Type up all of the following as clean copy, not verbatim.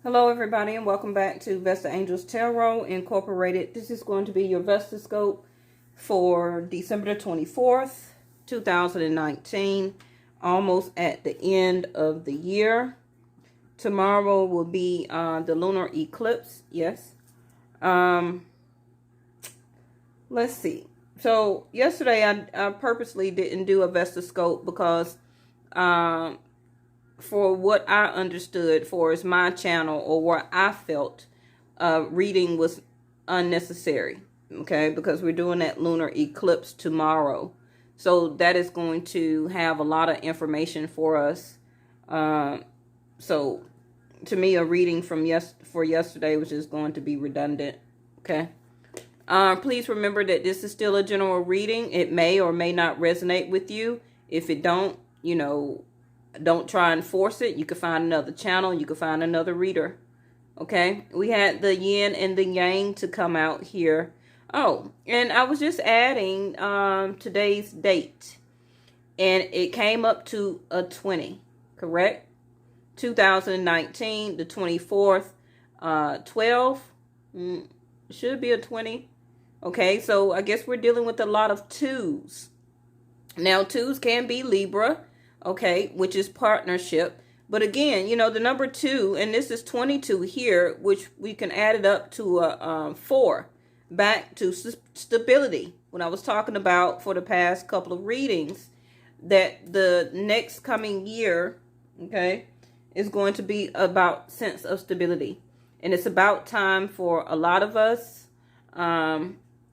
Hello everybody and welcome back to Vesta Angels Tarot Incorporated. This is going to be your Vesta scope for December the 24th, 2019. Almost at the end of the year. Tomorrow will be the lunar eclipse. Yes. Let's see. So yesterday I purposely didn't do a Vesta scope because for what I understood for as my channel or what I felt reading was unnecessary. Okay, because we're doing that lunar eclipse tomorrow. So that is going to have a lot of information for us. So to me, a reading from for yesterday was just going to be redundant. Okay. Please remember that this is still a general reading. It may or may not resonate with you. If it don't, don't try and force it. You can find another channel. You can find another reader. Okay. We had the yin and the yang to come out here. Oh, and I was just adding today's date. And it came up to a 20. Correct? 2019, the 24th, 12. Should be a 20. Okay, so I guess we're dealing with a lot of twos. Now, twos can be Libra. Okay, which is partnership. But again, the number 2, and this is 22 here, which we can add it up to a 4. Back to stability. When I was talking about for the past couple of readings, that the next coming year, okay, is going to be about sense of stability. And it's about time for a lot of us.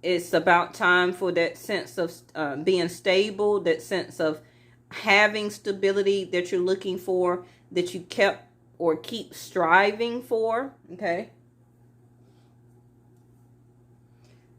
It's about time for that sense of being stable, that sense of having stability that you're looking for, that you kept or keep striving for. Okay.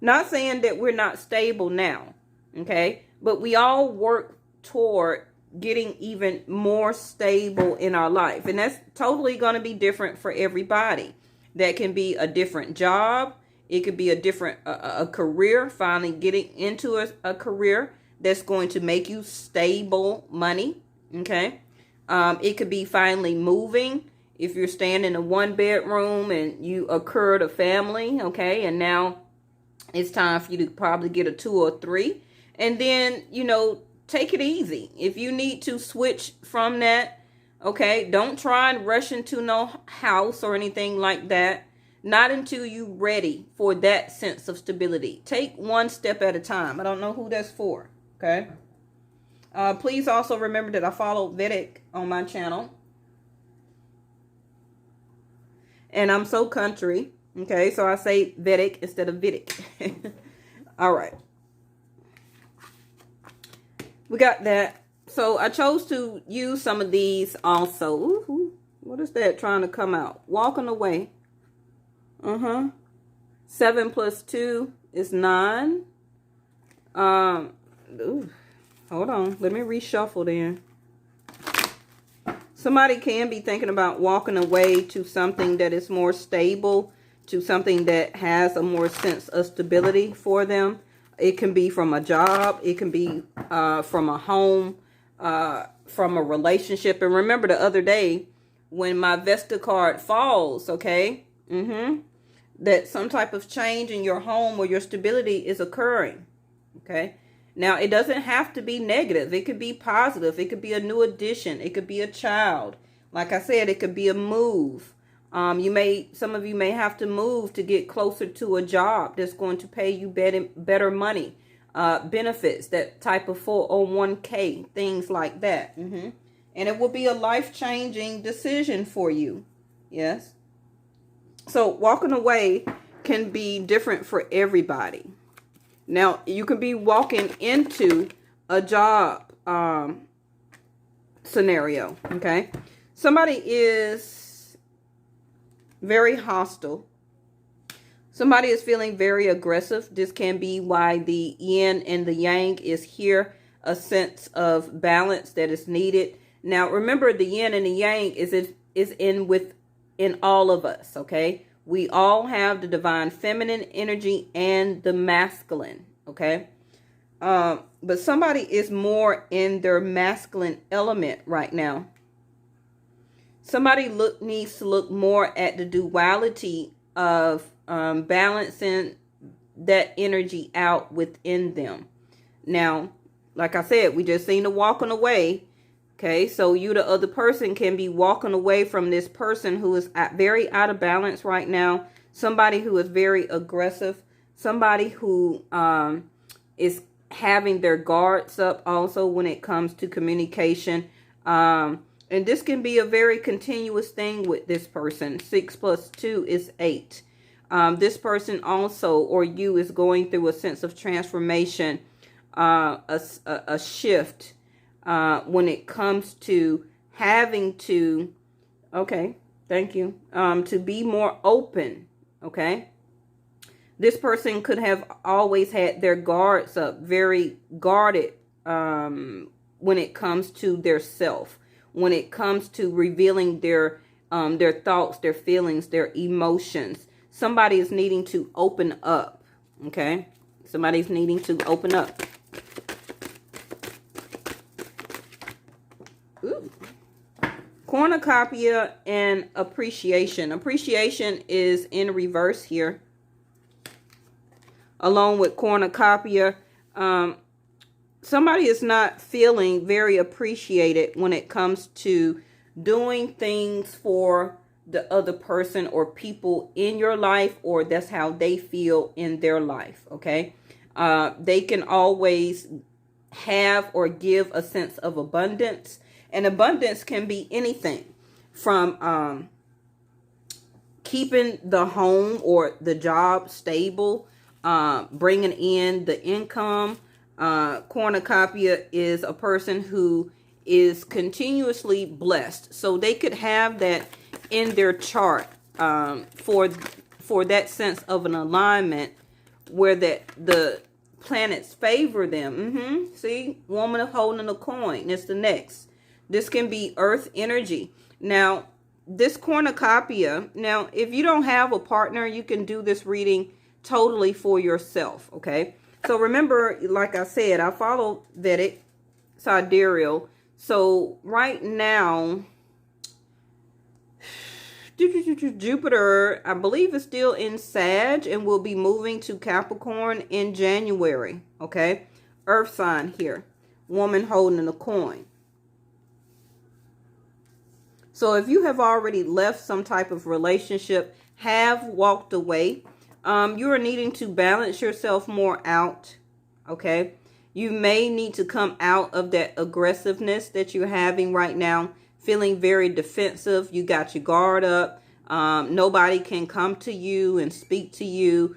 Not saying that we're not stable now. Okay. But we all work toward getting even more stable in our life. And that's totally going to be different for everybody. That can be a different job. It could be a different a career, finally getting into a career that's going to make you stable money. Okay. It could be finally moving. If you're staying in a 1-bedroom and you occurred a family. Okay. And now it's time for you to probably get a 2 or 3. And then, take it easy. If you need to switch from that, okay, don't try and rush into no house or anything like that. Not until you're ready for that sense of stability. Take one step at a time. I don't know who that's for. Okay. Please also remember that I follow Vedic on my channel. And I'm so country. Okay. So I say Vedic instead of Vedic. All right. We got that. So I chose to use some of these also. Ooh, what is that trying to come out? Walking away. 7 plus 2 is 9. Ooh, hold on. Let me reshuffle then. Somebody can be thinking about walking away to something that is more stable, to something that has a more sense of stability for them. It can be from a job. It can be from a home, from a relationship. And remember the other day when my Vesta card falls, okay? That some type of change in your home or your stability is occurring. Okay. Now, it doesn't have to be negative. It could be positive. It could be a new addition. It could be a child. Like I said, it could be a move. Some of you may have to move to get closer to a job that's going to pay you better money, benefits, that type of 401k, things like that. And it will be a life-changing decision for you. Yes. So walking away can be different for everybody. Now, you can be walking into a job scenario, okay? Somebody is very hostile. Somebody is feeling very aggressive. This can be why the yin and the yang is here, a sense of balance that is needed. Now, remember, the yin and the yang is in all of us, okay? We all have the divine feminine energy and the masculine, okay? But somebody is more in their masculine element right now. somebody needs to look more at the duality of balancing that energy out within them. Now, like I said, we just seen the walking away. Okay, so you, the other person, can be walking away from this person who is very out of balance right now. Somebody who is very aggressive. Somebody who is having their guards up also when it comes to communication. And this can be a very continuous thing with this person. 6 + 2 is 8. This person also, or you, is going through a sense of transformation, a shift when it comes to having to, okay, thank you, to be more open, okay? This person could have always had their guards up, very guarded when it comes to their self, when it comes to revealing their thoughts, their feelings, their emotions. Somebody is needing to open up, okay? Somebody's needing to open up. Ooh. Cornucopia and appreciation. Appreciation is in reverse here. Along with cornucopia, somebody is not feeling very appreciated when it comes to doing things for the other person or people in your life, or that's how they feel in their life, okay? They can always have or give a sense of abundance, and abundance can be anything from keeping the home or the job stable, bringing in the income. Cornucopia is a person who is continuously blessed, so they could have that in their chart for that sense of an alignment where the planets favor them. See, woman of holding a coin. It's the next. This can be earth energy. Now, this cornucopia, now, if you don't have a partner, you can do this reading totally for yourself, okay? So remember, like I said, I follow Vedic sidereal. So right now, Jupiter, I believe, is still in Sag and will be moving to Capricorn in January, okay? Earth sign here. Woman holding a coin. So if you have already left some type of relationship, have walked away, you are needing to balance yourself more out, okay? You may need to come out of that aggressiveness that you're having right now, feeling very defensive. You got your guard up. Nobody can come to you and speak to you.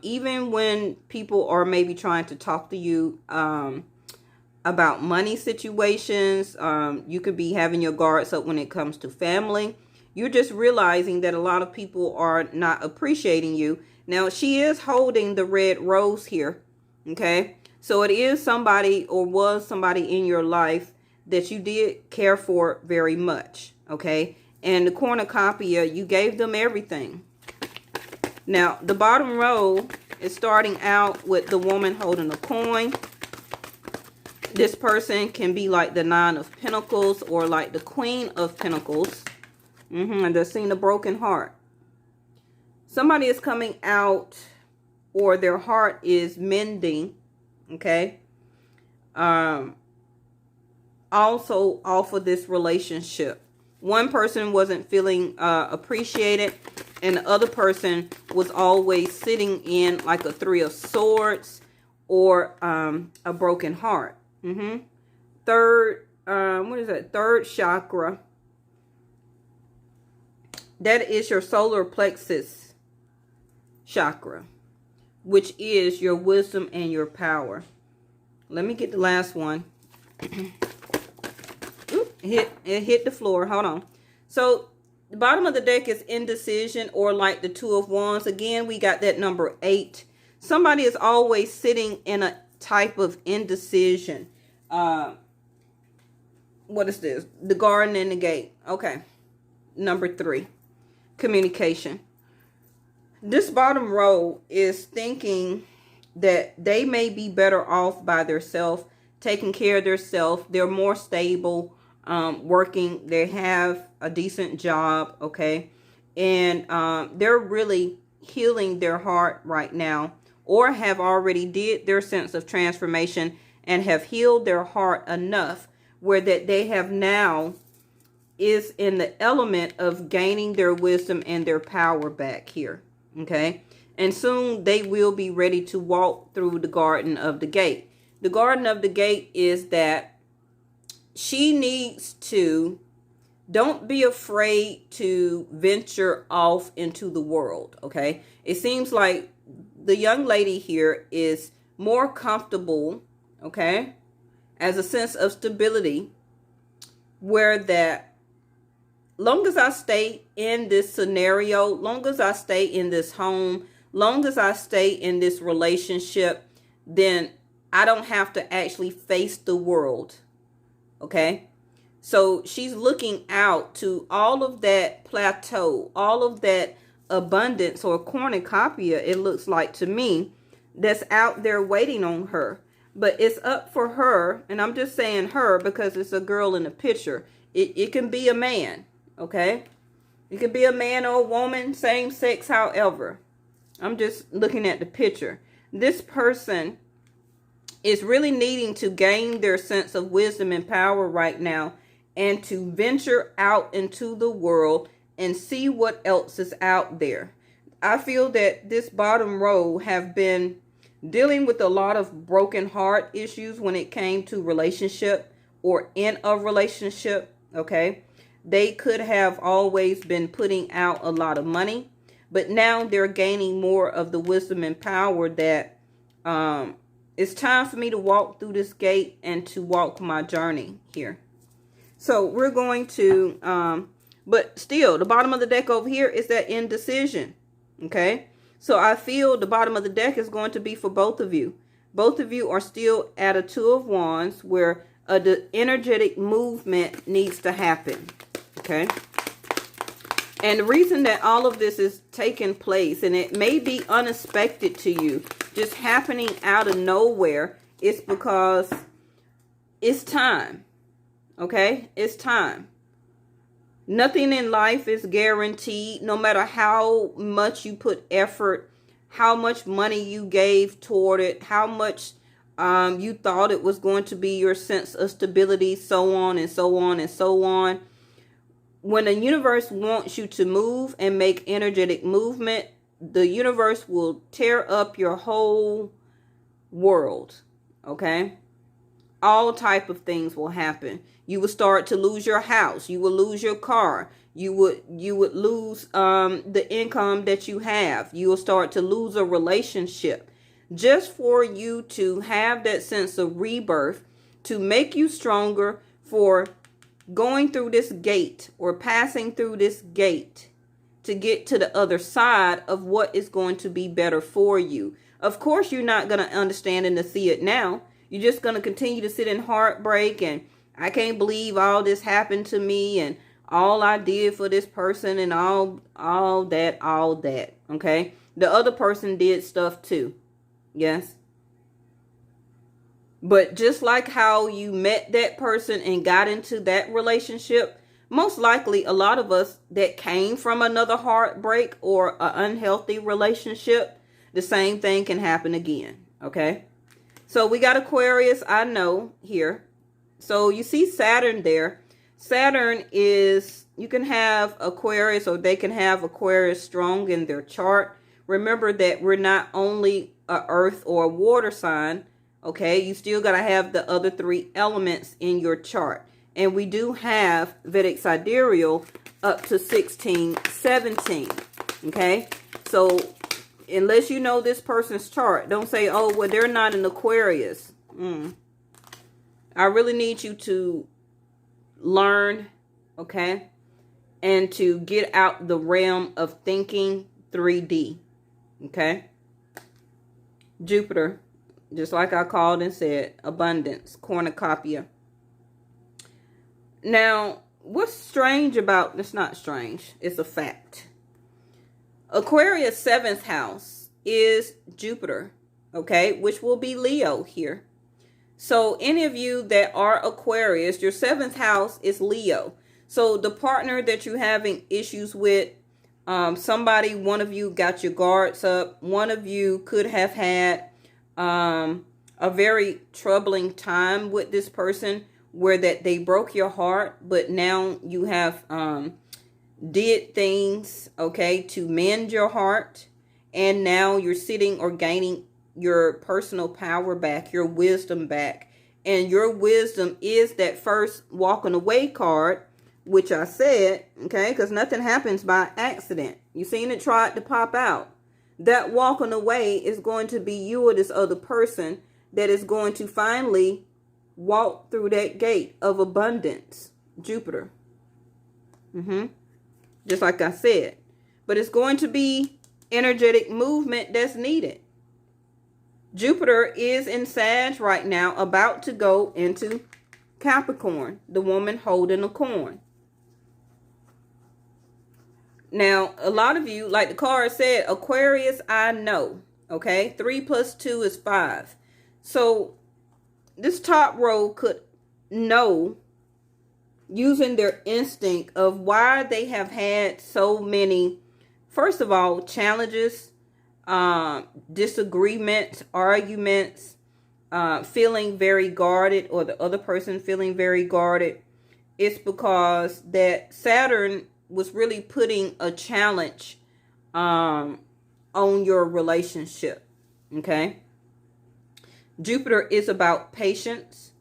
Even when people are maybe trying to talk to you about money situations, you could be having your guards up when it comes to family. You're just realizing that a lot of people are not appreciating you. Now, she is holding the red rose here, okay? So it is somebody, or was somebody in your life that you did care for very much, okay? And the cornucopia, you gave them everything. Now, the bottom row is starting out with the woman holding a coin. This person can be like the 9 of Pentacles or like the Queen of Pentacles. And they're seeing a broken heart. Somebody is coming out, or their heart is mending, okay? Also off of this relationship. One person wasn't feeling appreciated, and the other person was always sitting in like a 3 of Swords or a broken heart. Third, what is that? Third chakra. That is your solar plexus chakra, which is your wisdom and your power. Let me get the last one. It hit the floor. Hold on. So the bottom of the deck is indecision, or like the 2 of Wands. Again, we got that number 8. Somebody is always sitting in a type of indecision. What is this? The garden and the gate. Okay. Number 3. Communication. This bottom row is thinking that they may be better off by themselves, taking care of themselves. They're more stable. working. They have a decent job, okay? And they're really healing their heart right now, or have already did their sense of transformation and have healed their heart enough where that they have now is in the element of gaining their wisdom and their power back here, okay? And soon they will be ready to walk through the garden of the gate. The garden of the gate is that she needs to, don't be afraid to venture off into the world, okay? It seems like the young lady here is more comfortable, okay, as a sense of stability, where that long as I stay in this scenario, long as I stay in this home, long as I stay in this relationship, then I don't have to actually face the world, okay? So she's looking out to all of that plateau, all of that abundance or cornucopia, it looks like to me, that's out there waiting on her. But it's up for her, and I'm just saying her because it's a girl in the picture. It can be a man, okay? It could be a man or a woman, same sex, however. I'm just looking at the picture. This person is really needing to gain their sense of wisdom and power right now, and to venture out into the world and see what else is out there. I feel that this bottom row have been dealing with a lot of broken heart issues when it came to relationship or in a relationship, okay? They could have always been putting out a lot of money, but now they're gaining more of the wisdom and power that it's time for me to walk through this gate and to walk my journey here. So we're going to, but still, the bottom of the deck over here is that indecision, okay? So I feel the bottom of the deck is going to be for both of you. Both of you are still at a Two of Wands where the energetic movement needs to happen, okay? And the reason that all of this is taking place, and it may be unexpected to you, just happening out of nowhere, is because it's time, okay? It's time. Nothing in life is guaranteed, no matter how much you put effort, how much money you gave toward it, how much you thought it was going to be your sense of stability, so on and so on and so on. When the universe wants you to move and make energetic movement, the universe will tear up your whole world, okay? All type of things will happen. You will start to lose your house. You will lose your car. You would lose the income that you have. You will start to lose a relationship. Just for you to have that sense of rebirth, to make you stronger for going through this gate or passing through this gate to get to the other side of what is going to be better for you. Of course, you're not going to understand and to see it now. You're just going to continue to sit in heartbreak and I can't believe all this happened to me and all I did for this person and all that, okay? The other person did stuff too, yes? But just like how you met that person and got into that relationship, most likely a lot of us that came from another heartbreak or an unhealthy relationship, the same thing can happen again, okay? So we got Aquarius, I know, here. So you see Saturn there. Saturn is, you can have Aquarius or they can have Aquarius strong in their chart. Remember that we're not only a earth or a water sign, okay? You still got to have the other three elements in your chart. And we do have Vedic sidereal up to 1617, okay? So unless you know this person's chart, don't say, oh, well, they're not an Aquarius. I really need you to learn, okay, and to get out the realm of thinking 3D, okay? Jupiter, just like I called and said, abundance, cornucopia. Now, what's strange about, it's not strange, it's a fact. Aquarius 7th house is Jupiter, okay, which will be Leo here. So any of you that are Aquarius, your 7th house is Leo. So the partner that you're having issues with, one of you got your guards up. One of you could have had a very troubling time with this person where that they broke your heart, but now you have did things, okay, to mend your heart, and now you're sitting or gaining your personal power back, your wisdom back. And your wisdom is that first walking away card, which I said, okay, because nothing happens by accident. You seen it tried to pop out. That walking away is going to be you or this other person that is going to finally walk through that gate of abundance. Jupiter. Just like I said. But it's going to be energetic movement that's needed. Jupiter is in Sag right now, about to go into Capricorn, the woman holding a coin. Now, a lot of you, like the card said, Aquarius, I know. Okay, 3 plus 2 is 5. So this top row could know, using their instinct, of why they have had so many, first of all, challenges, disagreements, arguments, feeling very guarded, or the other person feeling very guarded. It's because that Saturn was really putting a challenge on your relationship. Okay. Jupiter is about patience,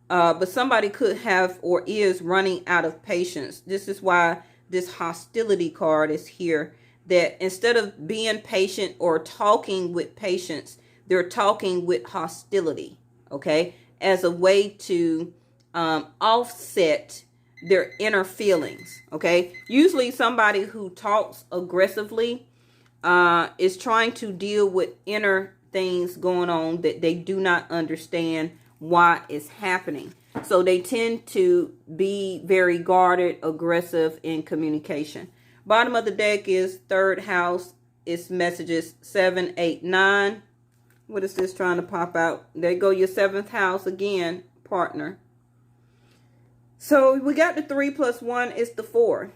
but somebody could have or is running out of patience. This is why this hostility card is here, that instead of being patient or talking with patience, they're talking with hostility, okay, as a way to offset their inner feelings, okay. Usually somebody who talks aggressively is trying to deal with inner things going on that they do not understand why it's happening. So they tend to be very guarded, aggressive in communication. Bottom of the deck is 3rd house. It's messages 7, 8, 9. What is this trying to pop out? There go your 7th house again, partner. So we got the 3 plus 1 is the 4.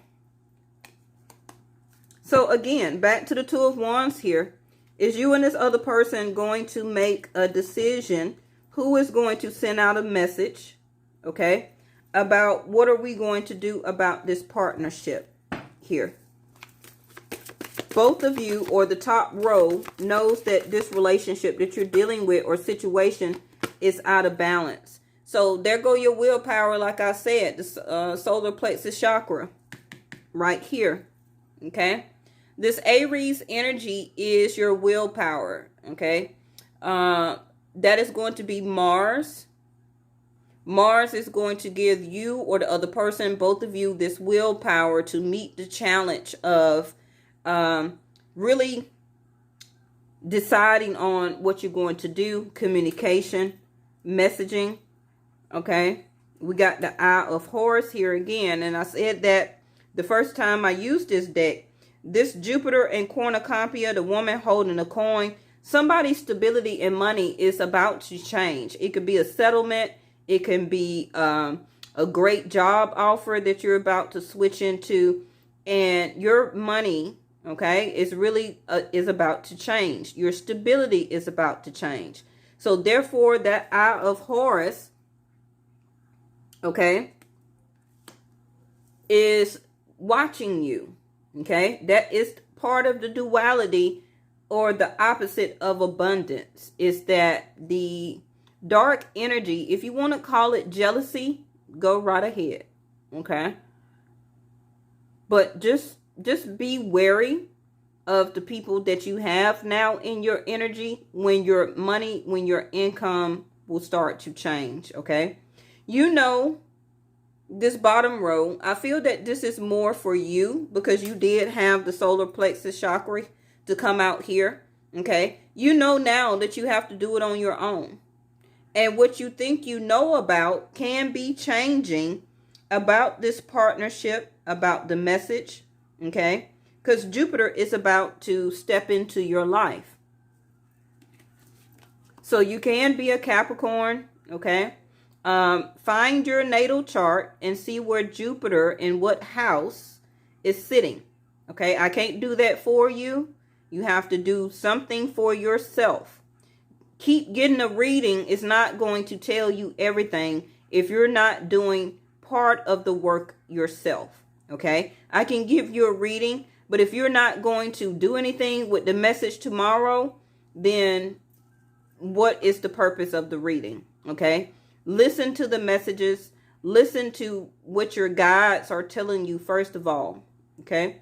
So again, back to the 2 of Wands here. Is you and this other person going to make a decision? Who is going to send out a message, okay, about what are we going to do about this partnership here? Both of you, or the top row, knows that this relationship that you're dealing with or situation is out of balance. So there go your willpower. Like I said, the solar plexus chakra right here. Okay. This Aries energy is your willpower. Okay. That is going to be Mars. Mars is going to give you or the other person, both of you, this willpower to meet the challenge of really deciding on what you're going to do, communication, messaging. Okay, we got the Eye of Horus here again, and I said that the first time I used this deck. This Jupiter and cornucopia, the woman holding a coin, somebody's stability and money is about to change. It could be a settlement. It can be a great job offer that you're about to switch into, and your money, okay, is really is about to change. Your stability is about to change. So therefore, that Eye of Horus, okay, is watching you. Okay, that is part of the duality, or the opposite of abundance, is that the dark energy, if you want to call it jealousy, go right ahead. Okay, but just be wary of the people that you have now in your energy when your money, when your income will start to change. Okay, you know, this bottom row, I feel that this is more for you because you did have the solar plexus chakra to come out here. Okay, you know now that you have to do it on your own, and what you think you know about can be changing about this partnership, about the message. Okay, because Jupiter is about to step into your life. So you can be a Capricorn. Okay. Find your natal chart and see where Jupiter in what house is sitting. Okay. I can't do that for you. You have to do something for yourself. Keep getting a reading is not going to tell you everything if you're not doing part of the work yourself. Okay. I can give you a reading, but if you're not going to do anything with the message tomorrow, then what is the purpose of the reading? Okay. Listen to the messages. Listen to what your guides are telling you first of all. Okay.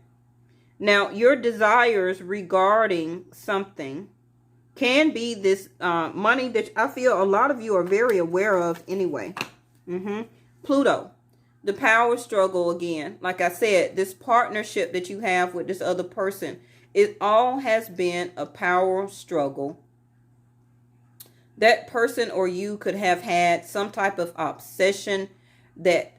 Now, your desires regarding something can be this money that I feel a lot of you are very aware of anyway. Pluto, the power struggle again. Like I said, this partnership that you have with this other person, it all has been a power struggle. That person or you could have had some type of obsession that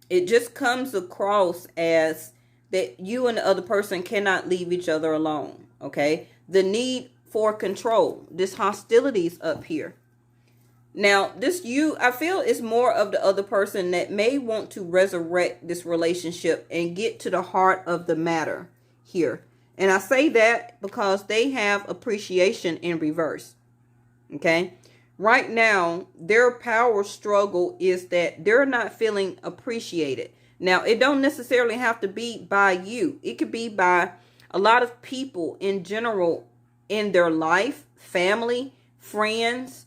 it just comes across as that you and the other person cannot leave each other alone. Okay. The need for control. This hostilities up here. Now, this I feel is more of the other person that may want to resurrect this relationship and get to the heart of the matter here. And I say that because they have appreciation in reverse. Okay. Right now, their power struggle is that they're not feeling appreciated. Now, it don't necessarily have to be by you. It could be by a lot of people in general in their life, family, friends,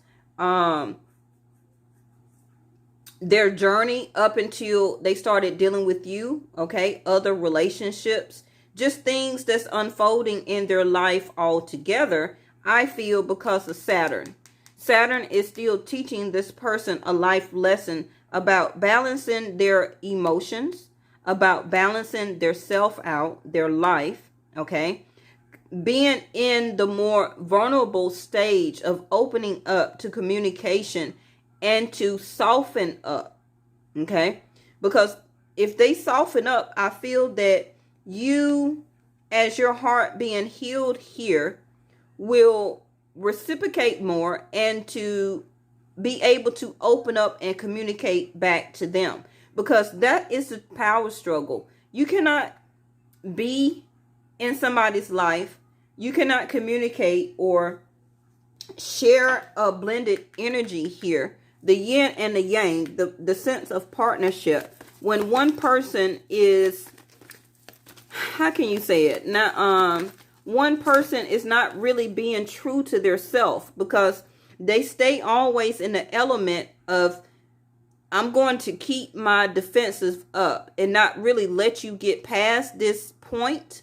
their journey up until they started dealing with you. Okay. Other relationships, just things that's unfolding in their life altogether. I feel because of Saturn. Saturn is still teaching this person a life lesson about balancing their emotions, about balancing their self out, their life, okay? Being in the more vulnerable stage of opening up to communication and to soften up, okay? Because if they soften up, I feel that you, as your heart being healed here, will reciprocate more and to be able to open up and communicate back to them, because that is the power struggle. You cannot be in somebody's life, you cannot communicate or share a blended energy here, the yin and the yang, the sense of partnership, when one person is, how can you say it now, one person is not really being true to their self, because they stay always in the element of, I'm going to keep my defenses up and not really let you get past this point.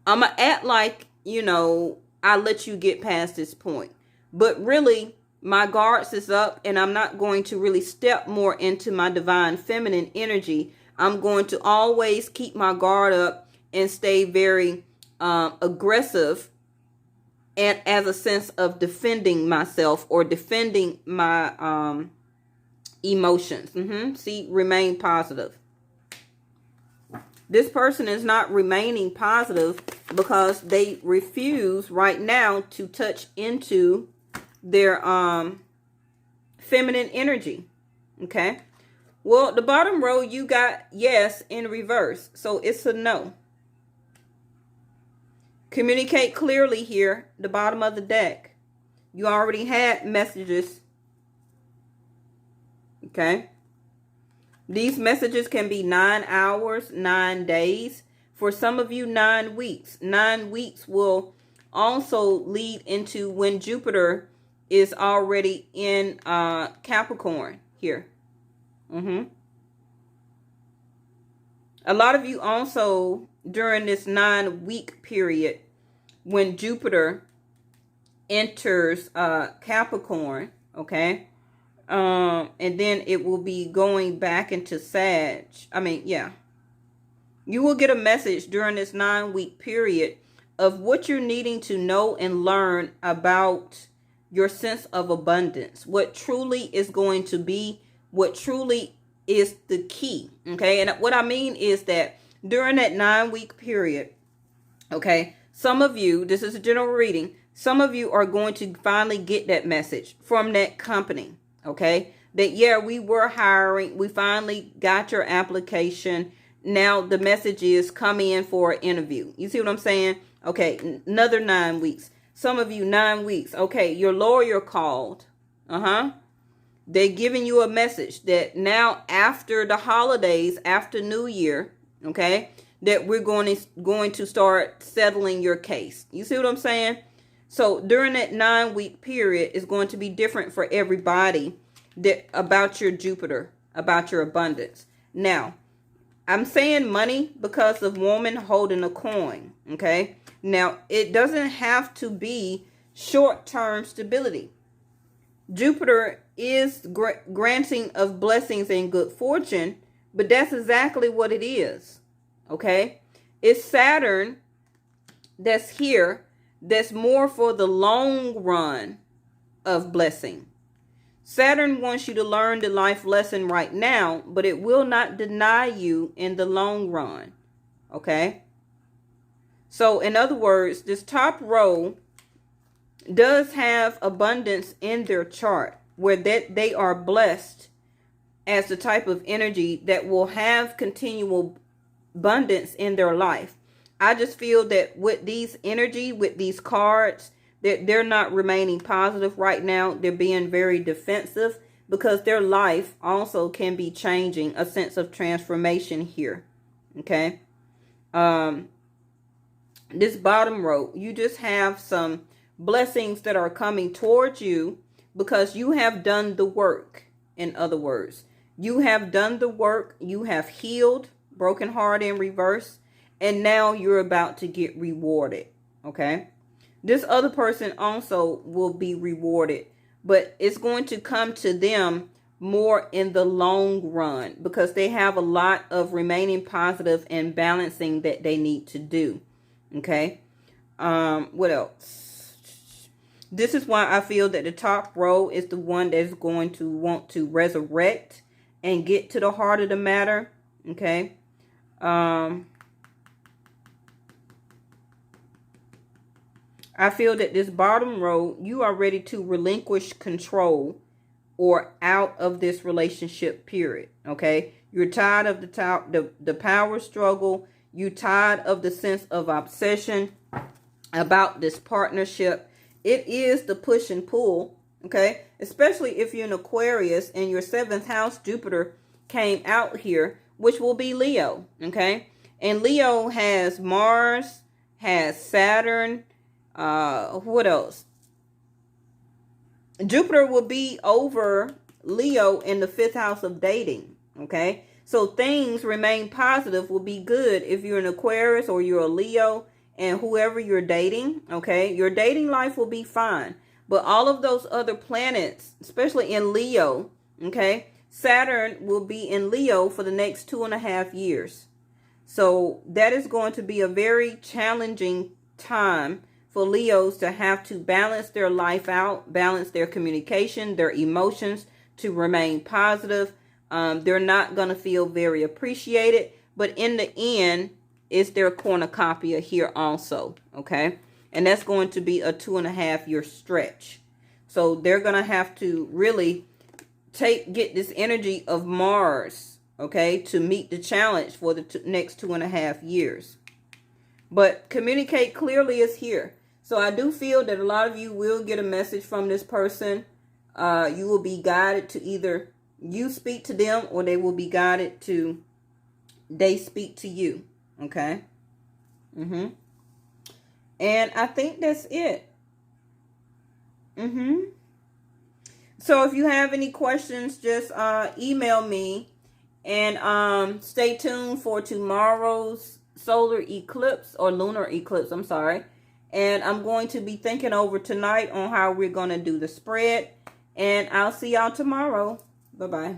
I'm going to act like, I let you get past this point. But really, my guards is up and I'm not going to really step more into my divine feminine energy. I'm going to always keep my guard up and stay very aggressive, and as a sense of defending myself or defending my emotions. See, remain positive. This person is not remaining positive because they refuse right now to touch into their feminine energy. Okay. Well, the bottom row, you got yes in reverse. So it's a no. Communicate clearly here, the bottom of the deck. You already had messages. Okay. These messages can be 9 hours, 9 days. For some of you, 9 weeks. 9 weeks will also lead into when Jupiter is already in Capricorn here. A lot of you also, during this 9-week period, when Jupiter enters Capricorn, okay, and then it will be going back into Sag. You will get a message during this 9-week period of what you're needing to know and learn about your sense of abundance, what truly is going to be, what truly is the key. Okay. And what I mean is that during that 9-week period, okay, some of you, this is a general reading, Some of you are going to finally get that message from that company, okay? That, yeah, we were hiring. We finally got your application. Now the message is come in for an interview. You see what I'm saying? Okay, another 9 weeks. Some of you, 9 weeks. Okay, your lawyer called. They're giving you a message that now after the holidays, after New Year, okay, that we're going to start settling your case. You see what I'm saying? So during that 9-week period, it's going to be different for everybody about your Jupiter, about your abundance. Now, I'm saying money because of woman holding a coin, okay? Now, it doesn't have to be short-term stability. Jupiter is granting of blessings and good fortune, but that's exactly what it is, okay? It's Saturn that's here that's more for the long run of blessing. Saturn wants you to learn the life lesson right now, but it will not deny you in the long run, okay? So, in other words, this top row does have abundance in their chart where they are blessed as the type of energy that will have continual abundance in their life. I just feel that with these energy, with these cards, that they're not remaining positive right now. They're being very defensive because their life also can be changing, a sense of transformation here. Okay. This bottom row, you just have some blessings that are coming towards you because you have done the work. In other words, you have done the work. You have healed broken heart in reverse. And now you're about to get rewarded. Okay. This other person also will be rewarded, but it's going to come to them more in the long run because they have a lot of remaining positive and balancing that they need to do. Okay. What else? This is why I feel that the top row is the one that's going to want to resurrect and get to the heart of the matter. Okay. I feel that this bottom row, you are ready to relinquish control or out of this relationship period. Okay. You're tired of the power struggle. You're tired of the sense of obsession about this partnership. It is the push and pull. Okay. Especially if you're an Aquarius and your 7th house Jupiter came out here, which will be Leo. Okay. And Leo has Mars, has Saturn. What else? Jupiter will be over Leo in the 5th house of dating. Okay. So things remain positive, will be good if you're an Aquarius or you're a Leo and whoever you're dating. Okay. Your dating life will be fine. But all of those other planets, especially in Leo, okay, Saturn will be in Leo for the next 2.5 years. So that is going to be a very challenging time for Leos to have to balance their life out, balance their communication, their emotions to remain positive. They're not going to feel very appreciated, but in the end, it's their cornucopia here also, okay? And that's going to be a 2.5 year stretch. So they're going to have to really get this energy of Mars, okay, to meet the challenge for the next 2.5 years. But communicate clearly is here. So I do feel that a lot of you will get a message from this person. You will be guided to either you speak to them or they will be guided to they speak to you. Okay. And I think that's it. So if you have any questions, just email me. And stay tuned for tomorrow's solar eclipse or lunar eclipse. I'm sorry. And I'm going to be thinking over tonight on how we're going to do the spread. And I'll see y'all tomorrow. Bye-bye.